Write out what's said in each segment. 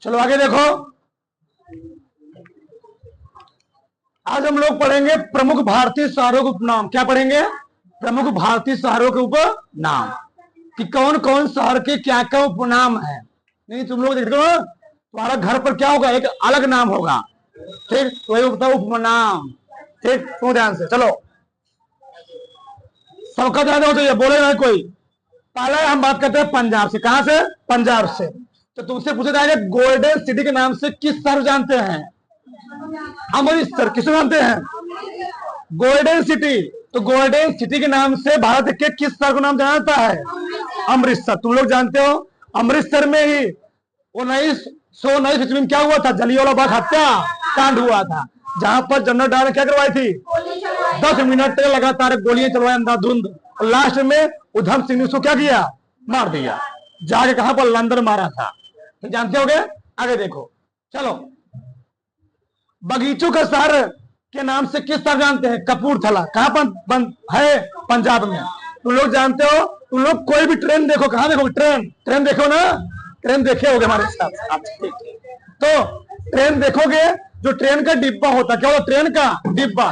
चलो आगे देखो। आज हम लोग पढ़ेंगे प्रमुख भारतीय शहरों के उपनाम। क्या पढ़ेंगे? प्रमुख भारतीय शहरों के उपनाम, कि कौन कौन शहर के क्या क्या उपनाम है। नहीं तुम लोग देखो ना, तुम्हारा घर पर क्या होगा, एक अलग नाम होगा, ठीक, तो वही होता है उपनाम। ठीक, सुनो ध्यान से। चलो सबका ध्यान हो चाहिए, बोले ना कोई। पहले हम बात करते हैं पंजाब से। कहां से? पंजाब से। तो तुमसे पूछा जाएगा गोल्डन सिटी के नाम से किस शहर जानते हैं? अमृतसर। किसे जानते हैं? Golden city. तो गोल्डन सिटी के नाम से भारत के किस शहर को नाम जाना जाता है? अमृतसर। तुम लोग जानते हो अमृतसर में ही 1919 ईस्वी में क्या हुआ था? जलियांवाला बाग हत्या कांड हुआ था, जहां पर जनरल डायर ने क्या करवाई थी? 10 मिनट लगातार गोलियां चलवाई अंधाधुंध, और लास्ट में उधम सिंह ने उसको क्या किया? मार दिया। जाके कहां पर? लंदन मारा था। तो जानते होगे। आगे देखो। चलो, बगीचों का शहर के नाम से किस शहर जानते हैं? कपूरथला। कहां पर है? पंजाब में। तुम लोग जानते हो, तुम लोग कोई भी ट्रेन देखो, कहां देखो? ट्रेन देखो ना, ट्रेन देखे होगे हमारे साथ। तो ट्रेन देखोगे, जो ट्रेन का डिब्बा होता, क्या होता? ट्रेन का डिब्बा।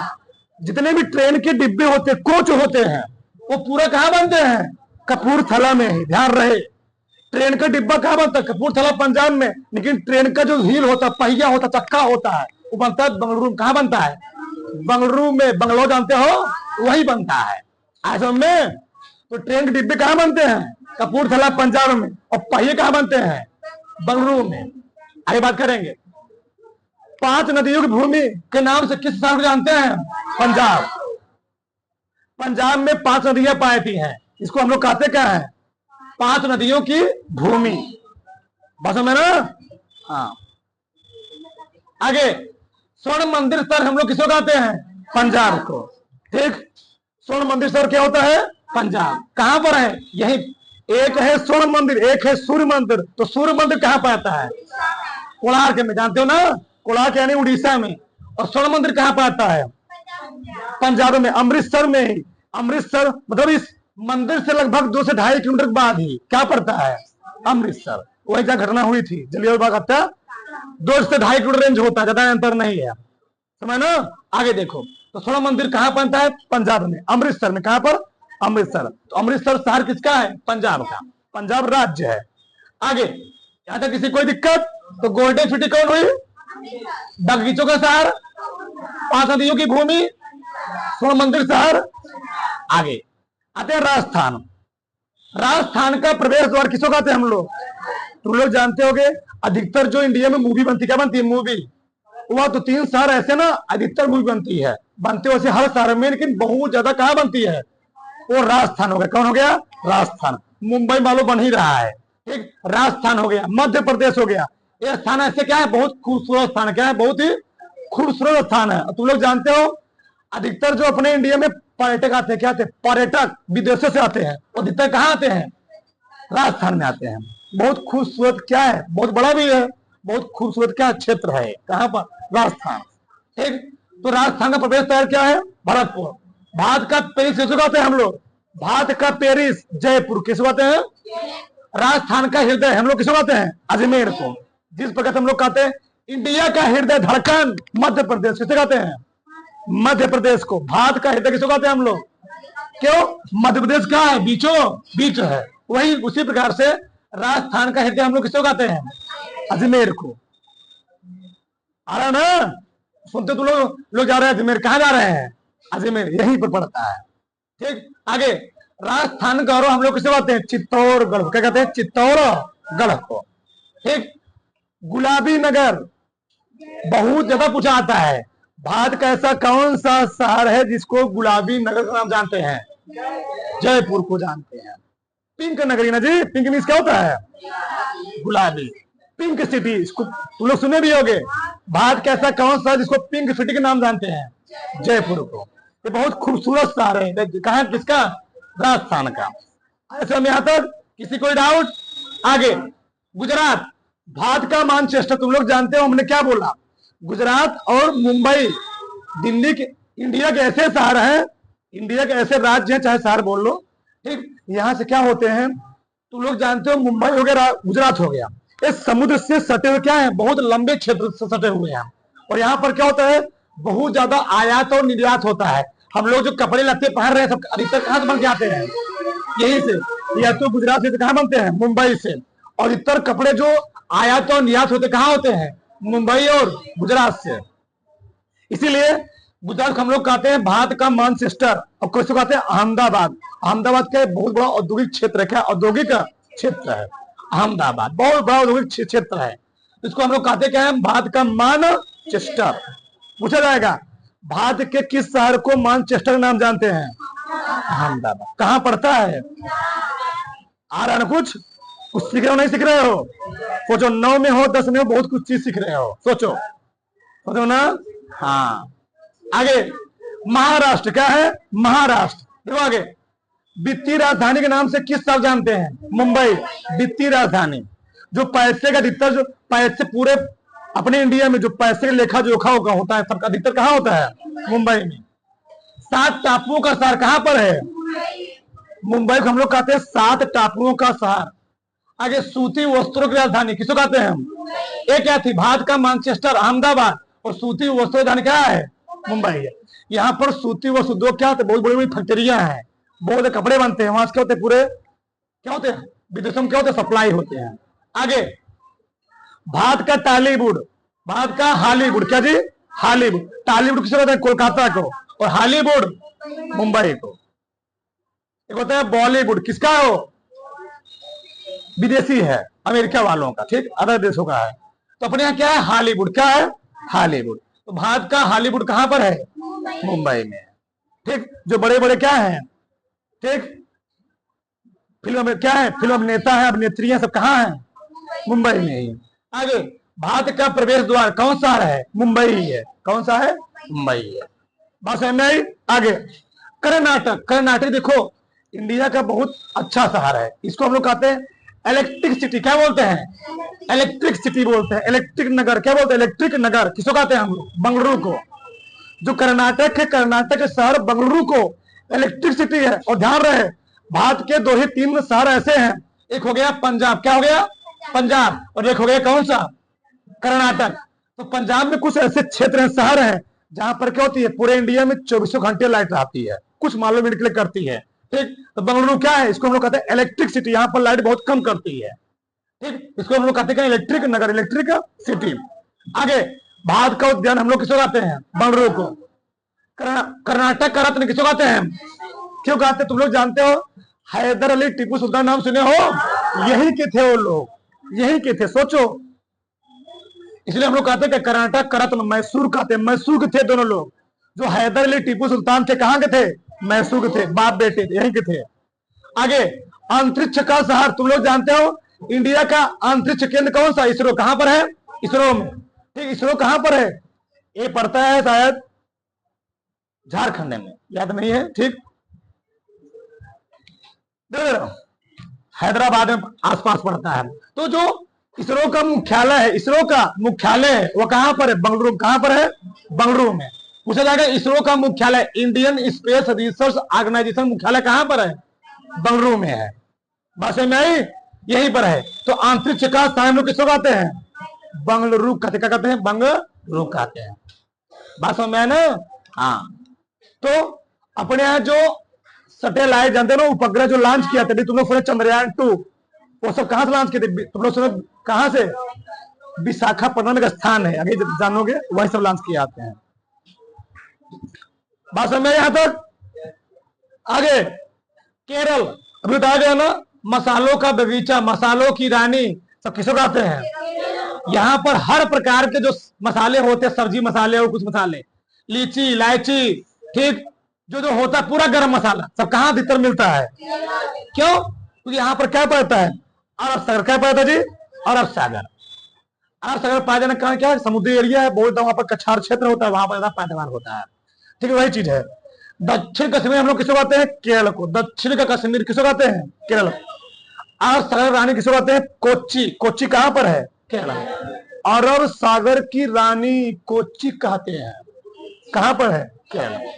जितने भी ट्रेन के डिब्बे होते, कोच होते हैं, वो पूरा कहां बनते हैं? कपूरथला में ही। ध्यान रहे, ट्रेन का डिब्बा कहां बनता है? कपूरथला पंजाब में। लेकिन ट्रेन का जो व्हील होता, पहिया होता, चक्का होता है, वो बनता है बंगलुरु। कहां बनता है? बंगलुरु में। बंगलोर जानते हो, वही बनता है आसम में। तो ट्रेन के डिब्बे कहां बनते हैं? कपूरथला पंजाब में। और पहिए कहां बनते हैं? बंगलुरु में। आगे बात करेंगे। 5 नदियों की भूमि के नाम से किस शहर को जानते हैं? पंजाब। पंजाब में 5 नदियां पाई हैं, इसको हम लोग कहते क्या है? 5 नदियों की भूमि। बस में ना। हाँ, आगे। स्वर्ण मंदिर शहर हम लोग किसको कहते हैं? पंजाब को। ठीक, स्वर्ण मंदिर शहर क्या होता है? पंजाब। कहां पर है? यही। एक है स्वर्ण मंदिर, एक है सूर्य मंदिर। तो सूर्य मंदिर कहां पर आता है? कोणार्क में। जानते हो ना, कोणार्क यानी उड़ीसा में। और स्वर्ण मंदिर कहां पर आता है? पंजाब में, अमृतसर में ही। अमृतसर मतलब इस मंदिर से लगभग 2 से 2.5 किलोमीटर बाद ही क्या पड़ता है? अमृतसर। वही जगह घटना हुई थी, जलियांवाला बाग हत्या। 2 से 2.5 किलोमीटर रेंज होता है, ज्यादा अंतर नहीं है, समझ ना। आगे देखो। तो स्वर्ण मंदिर कहां बनता है? पंजाब में, अमृतसर में। कहां पर? अमृतसर। तो अमृतसर शहर किसका है? पंजाब का। पंजाब राज्य है। आगे, यहां तक किसी कोई दिक्कत? तो गोल्डन सिटी कौन हुई? बगीचों का शहर, 5 नदियों की भूमि, स्वर्ण मंदिर शहर। आगे आते हैं राजस्थान। राजस्थान का प्रवेश द्वार किसको कहते हैं हम लोग? तुम लोग जानते होगे, अधिकतर जो इंडिया में मूवी बनती, क्या बनती है? मूवी। वह तो 3 शहर ऐसे ना अधिकतर मूवी बनती है, बनते वैसे हर शहर में, लेकिन बहुत ज्यादा कहां बनती है? वो राजस्थान हो गया। कौन हो गया? राजस्थान। मुंबई मालो बन ही रहा है, ठीक। राजस्थान हो गया, मध्य प्रदेश हो गया। ये स्थान ऐसे क्या है? बहुत खूबसूरत स्थान। क्या है? बहुत ही खूबसूरत स्थान है। तुम लोग जानते हो, अधिकतर जो अपने इंडिया में पर्यटक आते हैं, क्या आते हैं? पर्यटक विदेशों से आते हैं, अधिकतर कहां आते हैं? राजस्थान में आते हैं। बहुत खूबसूरत क्या है? बहुत बड़ा भी है, बहुत खूबसूरत क्या क्षेत्र है? कहां पर? राजस्थान। ठीक, तो राजस्थान का प्रवेश शहर क्या है? भरतपुर। भारत का पेरिस किसको कहते हैं हम लोग? भारत का पेरिस जयपुर। किसको कहते हैं? राजस्थान का हृदय हम लोग किसको कहते हैं? अजमेर को। जिस प्रकार हम लोग कहते हैं इंडिया का हृदय धड़कन मध्य प्रदेश, किसे कहते हैं? मध्य प्रदेश को। भारत का हृदय किसको कहते हैं हम लोग? क्यों? मध्य प्रदेश कहां है? बीचों बीच है। वही उसी प्रकार से राजस्थान का हृदय हम लोग किसको कहते हैं? अजमेर को। आ रहा ना? सुनते तो लोग जा रहे हैं अजमेर। कहां जा रहे हैं? अजमेर, यहीं पर पड़ता है। ठीक, आगे। राजस्थान गौरव हम लोग किसे कहते हैं? चित्तौड़गढ़। क्या कहते हैं? चित्तौड़गढ़ को। ठीक, गुलाबी नगर बहुत ज्यादा पूछा आता है। भारत का ऐसा कौन सा शहर है जिसको गुलाबी नगर का नाम जानते हैं? जयपुर को जानते हैं। पिंक नगरी ना जी, पिंक मीन्स क्या होता है? गुलाबी। पिंक सिटी, इसको तुम लोग सुने भी होंगे। भारत का ऐसा कौन सा जिसको पिंक सिटी के नाम जानते हैं? जयपुर को। ये बहुत खूबसूरत शहर है। कहां? किसका? राजस्थान का। ऐसे हम यहां तक किसी कोई डाउट? आगे, गुजरात। भारत का मैनचेस्टर तुम लोग जानते हो, हमने क्या बोला? गुजरात और मुंबई दिल्ली के, इंडिया के ऐसे शहर हैं, इंडिया के ऐसे राज्य हैं, चाहे शहर बोल लो, ठीक। यहां से क्या होते हैं तुम लोग जानते हो? मुंबई हो गया, गुजरात हो गया, इस समुद्र से सटे हुए क्या है, बहुत लंबे क्षेत्र से सटे हुए हैं। और यहाँ पर क्या होता है, बहुत ज्यादा आयात और निर्यात होता है। हम लोग जो कपड़े लत्ते पहन रहे हैं सब अधिकतर कहाँ से बन के आते हैं, यहीं से, या तो गुजरात से कहाँ बनते हैं, मुंबई से। और अधिकतर कपड़े जो आयात और निर्यात होते कहाँ होते हैं, मुंबई और गुजरात से। इसीलिए गुजरात को हम लोग कहते हैं भारत का मैनचेस्टर, और किसको कहते हैं, अहमदाबाद। अहमदाबाद का बहुत बड़ा औद्योगिक क्षेत्र है, क्या औद्योगिक क्षेत्र है अहमदाबाद, बहुत बड़ा औद्योगिक क्षेत्र है। इसको हम लोग कहते क्या है, भारत का मैनचेस्टर। पूछा जाएगा भारत के किस शहर को मैनचेस्टर नाम जानते हैं, अहमदाबाद। कहाँ पड़ता है, आ रहा है ना, कुछ सीख रहे हो, नहीं सीख रहे हो, सोचो 9 में हो 10 में हो, बहुत कुछ चीज सीख रहे हो, सोचो ना। हाँ, आगे महाराष्ट्र, क्या है, महाराष्ट्र। देखो आगे, वित्तीय राजधानी के नाम से किस शहर जानते हैं, मुंबई, वित्तीय राजधानी। जो पैसे का अधिकतर, जो पैसे पूरे अपने इंडिया में जो पैसे का लेखा जोखा होता है सबका अधिकतर कहाँ होता है, मुंबई में। 7 टापुओं का शहर कहाँ पर है, मुंबई को हम लोग कहते हैं 7 टापुओं का शहर। आगे सूती वस्त्रों की राजधानी किसको कहते हैं हम, एक क्या थी, भारत का मैनचेस्टर अहमदाबाद, और सूती वस्त्रों राजधानी क्या है, मुंबई है। यहाँ पर सूती वस्त्र उद्योग क्या होते हैं, बहुत बड़ी बड़ी फैक्ट्रियां हैं, बहुत कपड़े बनते हैं वहां से, क्या होते हैं, पूरे क्या होते हैं, विदेशों में क्या होते हैं, सप्लाई होते हैं। आगे भारत का टॉलीवुड, भारत का हॉलीवुड, क्या जी, हॉलीवुड। टॉलीवुड किसे कहते हैं, कोलकाता को, और हॉलीवुड मुंबई को। एक होता है बॉलीवुड, किसका हो, विदेशी है, अमेरिका वालों का, ठीक, अदर देशों का है। तो अपने यहाँ क्या है, हॉलीवुड, क्या है, हॉलीवुड। तो भारत का हॉलीवुड कहां पर है, मुंबई में, ठीक। जो बड़े बड़े क्या है, ठीक, फिल्म में क्या है, फिल्म अभिनेता है, अभिनेत्रियां सब कहाँ है, मुंबई में ही। आगे भारत का प्रवेश द्वार कौन सा है, मुंबई ही है, कौन सा है, मुंबई है। बस नहीं, आगे कर्नाटक। कर्नाटक देखो इंडिया का बहुत अच्छा शहर है, इसको हम लोग कहते हैं इलेक्ट्रिक सिटी, क्या बोलते हैं, इलेक्ट्रिक सिटी बोलते हैं, इलेक्ट्रिक नगर, क्या बोलते हैं, इलेक्ट्रिक नगर। किसको कहते हैं हम लोग, बंगलुरु को। जो कर्नाटक है, कर्नाटक के शहर बंगलुरु को इलेक्ट्रिक सिटी है। और ध्यान रहे भारत के 2 ही 3 शहर ऐसे हैं, एक हो गया पंजाब, क्या हो गया, पंजाब, और एक हो गया कौन सा, कर्नाटक। तो पंजाब में कुछ ऐसे क्षेत्र हैं, शहर हैं, जहां पर क्या होती है, पूरे इंडिया में 24 घंटे लाइट रहती है, कुछ मालूम मिनट के लिए करती है, ठीक। तो बंगलुरु क्या है, इसको हम लोग कहते हैं इलेक्ट्रिक सिटी, यहाँ पर लाइट बहुत कम करती है, ठीक। इसको हम लोग कहते हैं इलेक्ट्रिक नगर, इलेक्ट्रिक सिटी। आगे भारत का उद्यान हम लोग किसको कहते हैं, बंगलुरु को। कर्नाटक का रत्न किसको कहते हैं, क्यों कहते हैं, तुम लोग जानते हो, हैदर अली टीपू सुल्तान नाम सुने हो, यही के थे वो लोग, यही के थे, सोचो। इसलिए हम लोग कहते हैं कि कर्नाटक का रत्न मैसूर कहते हैं, मैसूर के थे दोनों लोग। जो हैदर अली टीपू सुल्तान थे कहाँ के थे, मैसूर के थे, बाप बेटे यहीं के थे। आगे अंतरिक्ष का शहर, तुम लोग जानते हो इंडिया का अंतरिक्ष केंद्र कौन सा, इसरो, कहां पर है, इसरो में, ठीक। इसरो कहां पर है, ये पड़ता है शायद झारखंड में, याद नहीं है, ठीक। हैदराबाद में आसपास पड़ता है। तो जो इसरो का मुख्यालय है, इसरो का मुख्यालय है वो कहां पर है, बंगलुरु, कहां पर है, बंगलुरु में। पूछा जाएगा इसरो का मुख्यालय, इंडियन स्पेस रिसर्च ऑर्गेनाइजेशन मुख्यालय कहां पर है, बंगलुरु में है। बस में आई, यहीं पर है। तो अंतरिक्ष का स्थान हम लोग किसको कहते हैं, बंगलुरु कहते, क्या कहते हैं, बंगलुरु कहते हैं। बात समझ में है ना, हाँ। तो अपने यहाँ जो सैटेलाइट जानते हो ना, उपग्रह जो लॉन्च किया था, तुम लोग सुने चंद्रयान 2, वो सब कहां से लॉन्च किए थे, तुम लोग सुने कहां से, विशाखापट्टनम का स्थान है, आगे जानोगे, वही सब लॉन्च किए आते हैं। बात समझ में यहां तक। आगे केरल, अभी बताया गया ना, मसालों का बगीचा, मसालों की रानी, सब किसको कहते हैं। यहाँ पर हर प्रकार के जो मसाले होते हैं, सब्जी मसाले और कुछ मसाले, लीची, इलायची, ठीक, जो जो होता है पूरा गरम मसाला, सब कहाँ भीतर मिलता है, क्यों, क्योंकि यहाँ पर क्या पड़ता है, अरब सागर, क्या पड़ता है जी, अरब सागर। अरब सागर पाया जाने का कारण क्या है, समुद्री एरिया है, बहुत वहां पर कछार क्षेत्र होता है, वहां पर ज्यादा पैदावार होता है, ठीक है, वही चीज है। दक्षिण कश्मीर हम लोग किसको कहते हैं, केरल को। दक्षिण का कश्मीर किसको कहते हैं, केरल। अरब सागर रानी किसको कहते हैं, कोच्चि। कोच्चि कहां पर है, केरल। अरब सागर की रानी कोच्चि कहते हैं, कहां पर है, केरल।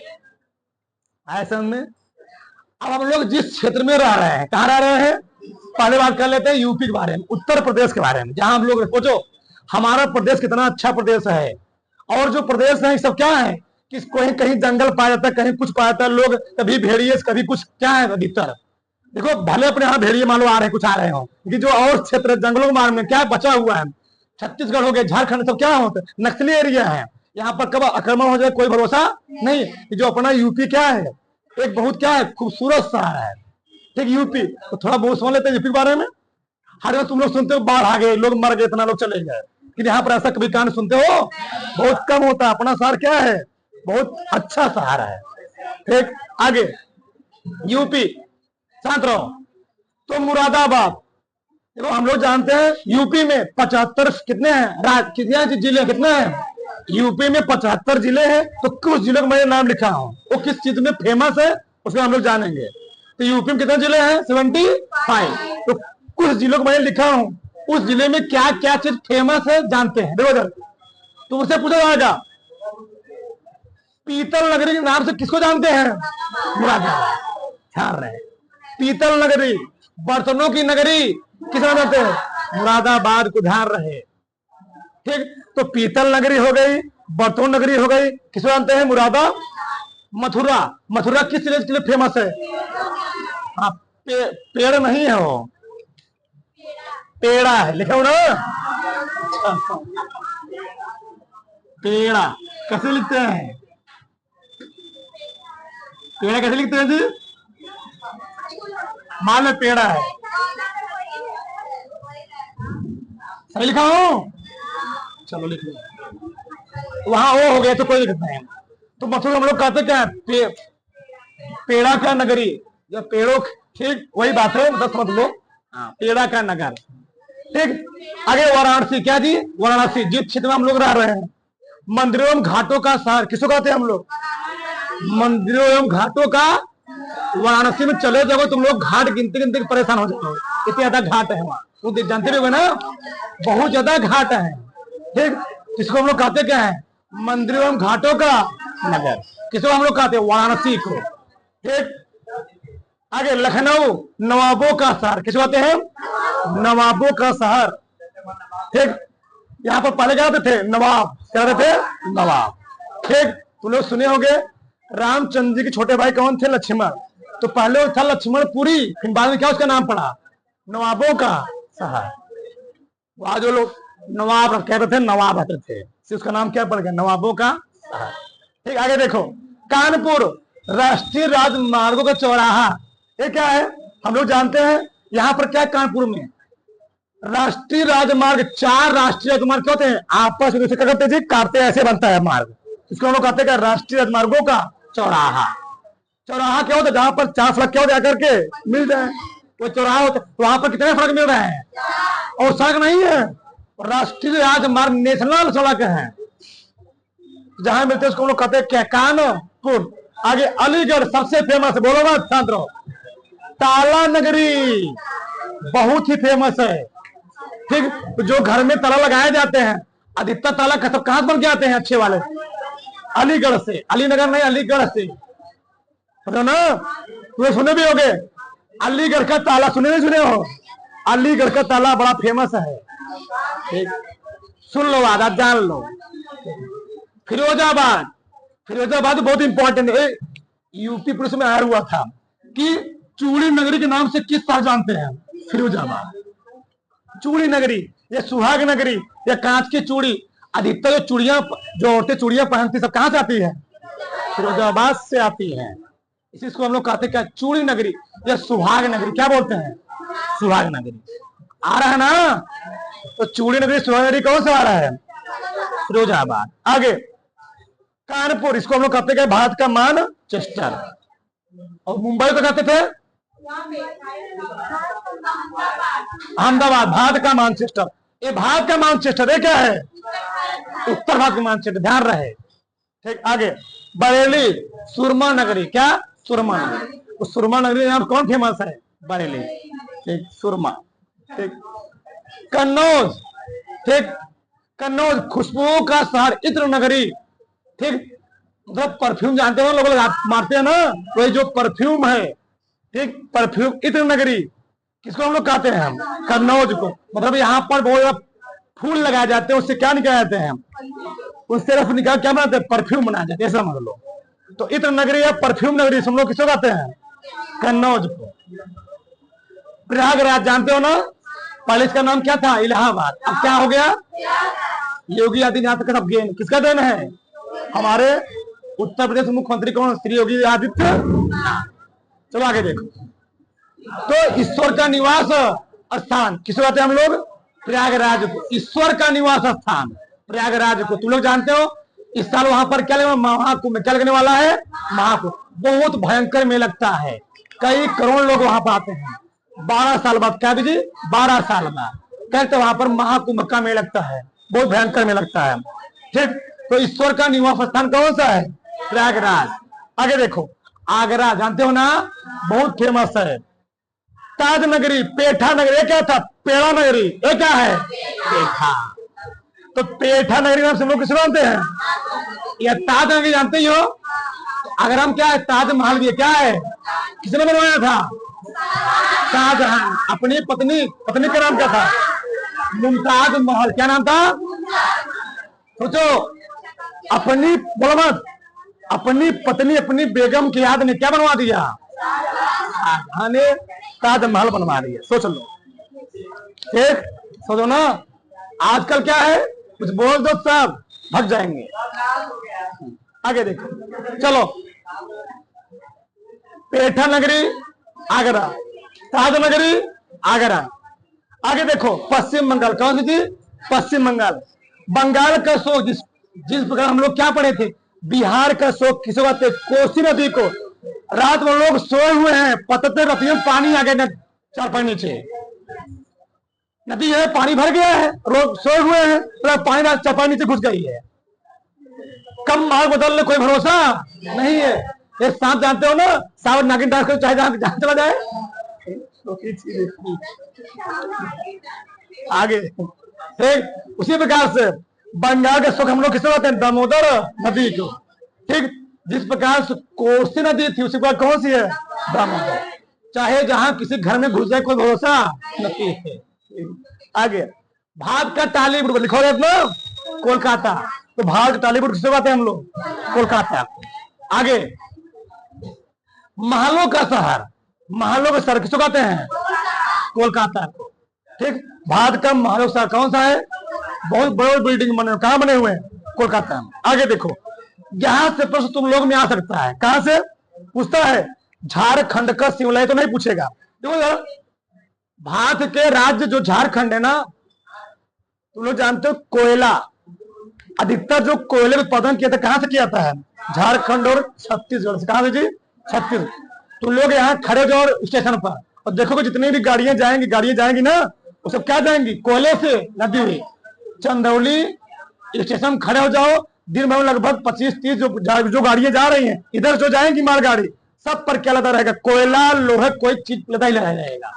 आए समझ में। अब हम लोग जिस क्षेत्र में रह रहे हैं, कहां रह रहे हैं, पहले बात कर लेते हैं यूपी के बारे में, उत्तर प्रदेश के बारे में, जहां हम लोग सोचो हमारा प्रदेश कितना अच्छा प्रदेश है। और जो प्रदेश है सब क्या है कि कहीं कहीं जंगल पाया जाता है, कहीं कुछ पाया जाता है, लोग कभी भेड़िए कभी कुछ, क्या है अधिकतर देखो भले अपने यहाँ भेड़िए मान लो आ रहे कुछ आ रहे हो, कि जो और क्षेत्र जंगलों में क्या बचा हुआ है, छत्तीसगढ़ हो गया, झारखंड, सब क्या होता है नक्सली एरिया है। यहाँ पर कब आक्रमण हो जाए कोई भरोसा नहीं। जो अपना यूपी क्या है, एक बहुत क्या है खूबसूरत शहर है। ठीक, यूपी तो थोड़ा बहुत समझ लेते हैं यूपी के बारे में। हर जगह तुम लोग सुनते हो बाढ़ आ गए, लोग मर गए, इतना लोग चले गए, लेकिन यहाँ पर ऐसा कभी कांड सुनते हो बहुत कम होता है। अपना शहर क्या है, बहुत अच्छा शहर है। ठीक, आगे यूपी, शांत रहो। तो मुरादाबाद, देखो हम लोग जानते हैं यूपी में 75 कितने हैं कितने जिले कितने हैं, यूपी में 75 जिले हैं। तो कुछ जिलों का मैंने नाम लिखा हूं, वो किस चीज में फेमस है उसमें हम लोग जानेंगे। तो यूपी में कितने जिले हैं, 75। तो कुछ जिलों को मैंने लिखा हूं, उस जिले में क्या क्या चीज फेमस है जानते हैं। देखो इधर तो मुझसे पूछा जाएगा पीतल नगरी के नाम से किसको जानते हैं, मुरादाबाद, ध्यान रहे। पीतल नगरी, बर्तनों की नगरी किस नाम जानते हैं, मुरादाबाद को ध्यान रहे। ठीक, तो पीतल नगरी हो गई, बर्तन नगरी हो गई, किसको जानते हैं, मुरादा। मथुरा, मथुरा किस चीज के लिए फेमस है, हाँ पेड़ नहीं है वो, पेड़ा है, लिखा हो ना। पेड़ा कैसे लिखते हैं, पेड़ा कैसे लिखते हैं जी, मान लो पेड़ा है, सही लिखा हो, चलो लिख लो। वहां वो हो गया तो कोई दिक्कत नहीं। तो मथुरा हम लोग कहते क्या है, पेड़ा का नगरी, जब पेड़ों, ठीक वही बात है, 10 मत लो, पेड़ा का नगर। ठीक, आगे वाराणसी, क्या जी, वाराणसी जिस क्षेत्र में हम लोग रह रहे हैं, मंदिरों एवं घाटों का शहर किसको कहते हैं हम लोग, मंदिरों एवं घाटों का। वाराणसी में चले जाओ तुम लोग, घाट गिनते गिनते परेशान हो जाओ, इतने ज्यादा घाट है वहां, तो जानते भी हो ना, बहुत ज्यादा घाट है। ठीक, किसको हम लोग कहते क्या है, मंदिरों एवं घाटों का नगर, किसको हम लोग कहते हैं, वाराणसी को। ठीक, आगे लखनऊ, नवाबों का शहर, किसको कहते हैं, नवाबों का शहर। ठीक, यहाँ पर पहले क्या थे, नवाब, क्या थे, नवाब। ठीक, तुम लोग सुने होंगे रामचंद्र जी के छोटे भाई कौन थे, लक्ष्मण। तो पहले था लक्ष्मणपुरी, फिर बाद में क्या उसका नाम पड़ा, नवाबों का शहर। वहां जो लोग नवाब कहते थे, नवाब रहते थे, उसका नाम क्या पड़ गया, नवाबों का शहर। ठीक, आगे देखो कानपुर, राष्ट्रीय राजमार्गों का चौराहा, ये क्या है हम लोग जानते हैं। यहाँ पर क्या है, कानपुर में राष्ट्रीय राजमार्ग, 4 राष्ट्रीय राजमार्ग क्या होते हैं, आपस में क्या करते जी, काटते ऐसे बनता है मार्ग, इसको हम लोग कहते हैं राष्ट्रीय राजमार्गों का चौराहा। चौराहा क्या होता है, जहां पर 4 सड़क क्या होता है आकर के मिल जाए, वो चौराहा होता है। वहां पर कितने सड़क मिल रहे हैं, और सड़क नहीं है, राष्ट्रीय राजमार्ग नेशनल सड़क है, जहां मिलते हैं उसको हम लोग कहते हैं क्या, कानपुर। आगे अलीगढ़ सबसे फेमस, बोलो ना शांत रहो, ताला नगरी बहुत ही फेमस है। ठीक, तो जो घर में ताला लगाए जाते हैं, अधिकतर ताला कहां से बन के आते हैं अच्छे वाले, अलीगढ़ से, अलीनगर नहीं, अलीगढ़ से, पता ना, तुम्हें सुने भी होगे अलीगढ़ का ताला, सुने नहीं सुने हो, अलीगढ़ का ताला बड़ा फेमस है। ठीक, सुन लो बात, आप जान लो। फिरोजाबाद, फिरोजाबाद बहुत इंपॉर्टेंट है, यूपी पुलिस में आया हुआ था कि चूड़ी नगरी के नाम से किस शहर जानते हैं, फिरोजाबाद। चूड़ी नगरी या सुहाग नगरी या कांच की चूड़ी, अधिकतर जो चूड़ियां, जो औरतें चूड़ियां पहनती सब कहां से आती है, फिरोजाबाद से आती है। इसी को हम लोग कहते हैं क्या, चूड़ी नगरी या सुहाग नगरी, क्या बोलते हैं, सुहाग नगरी। आ रहा है ना, तो चूड़ी नगरी सुहाग नगरी कौन सा आ रहा है, फिरोजाबाद। आगे कानपुर, इसको हम लोग कहते हैं भारत का मानचेस्टर। और मुंबई को कहते थे अहमदाबाद, भारत का मानचेस्टर। ये भारत का मानचेस्टर, ये क्या है, उत्तर भारत का मानचेस्टर, ध्यान रहे। ठीक, आगे बरेली, सुरमा नगरी, क्या, सुरमा नगरी। उस सुरमा नगरी नाम कौन फेमस है, बरेली। ठीक, सुरमा। ठीक, कन्नौज, ठीक, कन्नौज खुशबुओं का शहर, इत्र नगरी। ठीक, मतलब परफ्यूम जानते हो लोग मारते हैं ना, वही जो परफ्यूम है। ठीक, परफ्यूम, इत्र नगरी किसको हम लोग कहते हैं? कन्नौज को। मतलब यहाँ पर बहुत फूल लगाए जाते हैं, उससे क्या निकाले जाते हैं? उससे रफ निकाल क्या बनाते हैं? परफ्यूम बनाया जाते हैं, ऐसा मान लो। तो इत्र नगरी या परफ्यूम नगरी हम लोग किसको कहते हैं? कन्नौज को। प्रयागराज जानते हो ना, पहले इसका नाम क्या था? इलाहाबाद। अब क्या हो गया? योगी आदित्यनाथ का सब गेन किसका देन है? हमारे उत्तर प्रदेश मुख्यमंत्री कौन? श्री योगी आदित्यनाथ। चलो आगे देखो। तो ईश्वर का निवास स्थान किसको कहते हैं हम लोग? प्रयागराज को। ईश्वर का निवास स्थान प्रयागराज को। तुम लोग जानते हो इस साल वहां पर क्या लगने? महाकुंभ। क्या लगने वाला है? महाकुंभ। बहुत भयंकर में लगता है, कई करोड़ लोग वहां पर आते हैं। 12 साल बाद, क्या जी? 12 साल बाद कहते वहां पर महाकुंभ का मेला लगता है, बहुत भयंकर में लगता है। ठीक, तो ईश्वर का निवास स्थान कौन सा है? प्रयागराज। आगे देखो, आगरा जानते हो ना, बहुत फेमस है। ताज नगरी, पेठा नगरी, क्या था? पेड़ा नगरी, ये क्या है? पेठा। तो पेठा नगरी नाम से हम लोग किसे जानते हैं? या ताज नगरी जानते ही हो। अगर हम क्या है? ताजमहल भी क्या है? किसने बनवाया था? शाहजहां। अपनी पत्नी का नाम क्या था? मुमताज महल। क्या नाम था? सोचो, अपनी बोलो मत, अपनी पत्नी अपनी बेगम की याद ने क्या बनवा दिया? शाहजहां ने ताजमहल बनवा दिया। सोच लो, ठीक, सोचो ना। आजकल क्या है, कुछ बोल दो सब भग जाएंगे। आगे देखो, चलो। पेठा नगरी आगरा, ताज नगरी आगरा। आगे देखो, पश्चिम बंगाल कौन सी थी? पश्चिम बंगाल। बंगाल का शोक जिस प्रकार हम लोग क्या पढ़े थे, बिहार का शोक किसे कहते? कोसी नदी को। रात में लोग सोए हुए हैं, पतते रतियों पानी आ गया चार पानी नीचे नदी है, पानी भर गया है, लोग सोए हुए हैं, तो पानी चार पानी नीचे घुस गई है। कम मार्ग बदलने कोई भरोसा नहीं है। एक सांप जानते हो ना, सांप नागिन डांस कर चाहे जहां चला जाए। आगे ठीक उसी प्रकार से बंगाल का सुख हम लोग किसे कहते हैं? दामोदर नदी को। ठीक, जिस प्रकार से कोसी नदी थी उसी प्रकार कौन सी है? दामोदर। चाहे जहां किसी घर में घुस जाए कोई भरोसा नहीं है। आगे, भारत का टॉलीवुड लिखो ना, कोलकाता। तो भारत का टॉलीवुड किसे कहते हैं हम लोग? कोलकाता। आगे, महलों का शहर, महलों का शहर किसको कहते हैं? कोलकाता को। ठीक, भारत का महलों का शहर कौन सा है? बहुत बड़े बिल्डिंग बने, कहां बने हुए हैं? कोलकाता में। आगे देखो, यहां से प्रश्न तुम लोग में आ सकता है, कहां से पूछता है? झारखंड का शिवलय तो नहीं पूछेगा। देखो, भारत के राज्य जो झारखंड है ना, तुम लोग जानते हो कोयला अधिकतर जो कोयले उत्पादन किया था कहां से किया था? झारखंड और छत्तीसगढ़ से। कहां से जी? छत्तीसगढ़। तुम लोग यहाँ खड़े जाओ स्टेशन पर और देखोगे जितनी भी गाड़ियां जाएंगी ना, वो सब क्या जाएंगी? कोयले से लदी हुई। चंदौली स्टेशन खड़े हो जाओ, दिन भर लगभग 25-30 जो गाड़ियां जा रही हैं, इधर जो जाएंगी मालगाड़ी, सब पर क्या लदा रहेगा? कोयला, लोहे, कोई चीज लदा ही लगा रहेगा।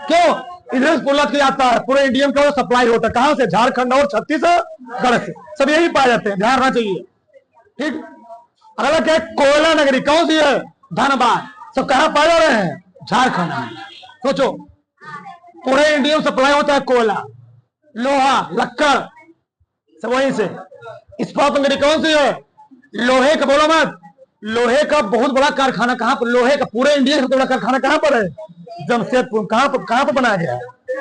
क्यों? इधर से पुलत आता है, पूरे इंडिया का सप्लाई होता है। कहां से? झारखंड और छत्तीसगढ़ से। सब यही पाए जाते हैं, ध्यान रखना चाहिए। ठीक, अगला क्या है? कोयला नगरी कौन सी है? धनबाद। सब कहां पाए जा रहे हैं? झारखंड में। सोचो, पूरे इंडिया में सप्लाई होता है कोयला, लोहा, लक्कड़, सब वहीं से। इस्पात नगरी कौन सी है? लोहे का, बोलो मत, लोहे का बहुत बड़ा कारखाना कहां पर? लोहे का पूरे इंडिया का सबसे बड़ा कारखाना कहां पर है? जमशेदपुर। कहां पर बनाया गया है?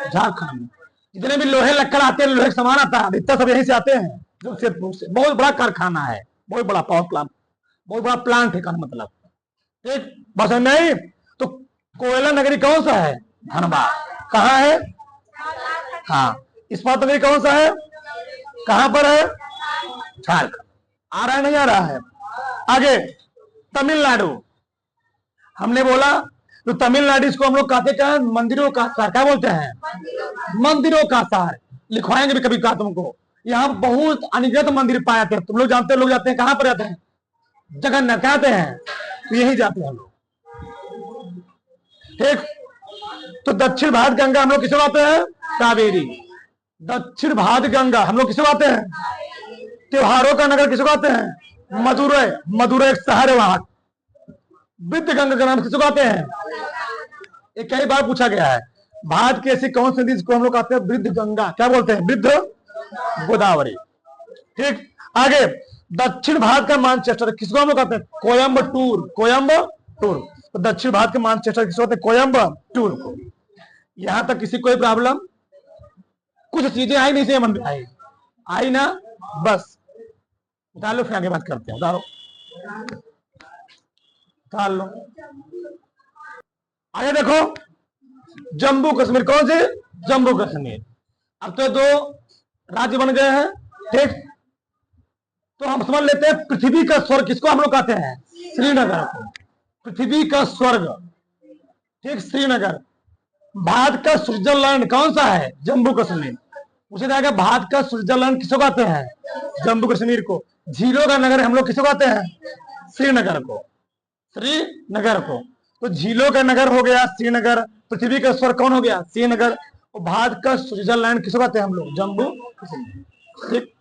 झारखंड में। जितने भी लोहे लक्कड़ आते हैं, लोहे का सामान आता है, अधिकतर सब यहीं से आते हैं, जमशेदपुर से। बहुत बड़ा कारखाना है, बहुत बड़ा पावर प्लांट, बहुत बड़ा प्लांट है, मतलब। ठीक, बस नहीं तो कोयला नगरी कौन सा है? धनबाद। कहाँ है? हाँ। इस्पात नगरी कौन सा है? कहां पर है? झारखंड। आ रहा है नहीं आ रहा है? आगे, तमिलनाडु। हमने बोला तो तमिलनाडु इसको हम लोग कहते हैं मंदिरों का शहर। क्या बोलते हैं? मंदिरों का शहर। लिखवाएंगे भी कभी कहा तुमको। यहाँ बहुत अनगिनत मंदिर पाए जाते हैं। तुम लोग जानते हैं, लोग जाते हैं कहां पर जाते हैं? जगन्नाथ कहते हैं, तो यही जाते हैं लोग। ठीक, तो दक्षिण भारत गंगा हम लोग किसे कहते हैं? कावेरी। दक्षिण भारत गंगा हम लोग किसे कहते हैं? त्योहारों का नगर किसे कहते हैं? मदुरै। मदुरै एक शहर है वहां। विद्य गंगा का नाम किसे कहते हैं? ये कई बार पूछा गया है। भारत की ऐसी कौन सी नदी जिसको हम लोग कहते हैं वृद्ध गंगा? क्या बोलते हैं? वृद्ध गोदावरी। ठीक, आगे दक्षिण भारत का मानचेस्टर किसको हम लोग कहते हैं? कोयम्बटूर। कोयम्बटूर। तो दक्षिण भारत के मानचेस्टर किसको कहते हैं? कोयम्बटूर को। यहां तक किसी कोई प्रॉब्लम? कुछ चीजें आई नहीं से मन आई, आई ना, बस उतार लो, फिर आगे बात करते हैं। उतारो, उतार लो। आगे देखो, जम्मू कश्मीर। कौन से? जम्मू कश्मीर। अब तो दो राज्य बन गए हैं। ठीक, तो हम समझ लेते हैं पृथ्वी का स्वर्ग किसको हम लोग कहते हैं? श्रीनगर को। पृथ्वी का स्वर्ग, ठीक, श्रीनगर। भारत का स्विट्जरलैंड कौन सा है? जम्मू कश्मीर। पूछा जाएगा भारत का स्विट्जरलैंड किसको कहते हैं? जम्मू कश्मीर को। झीलों का नगर हम लोग किसको कहते हैं? श्रीनगर को। श्रीनगर को। तो झीलों का नगर हो गया श्रीनगर, पृथ्वी का स्वर्ग कौन हो गया? श्रीनगर। और भारत का स्विट्जरलैंड किसको कहते हैं हम लोग? जम्मू कश्मीर। ठीक,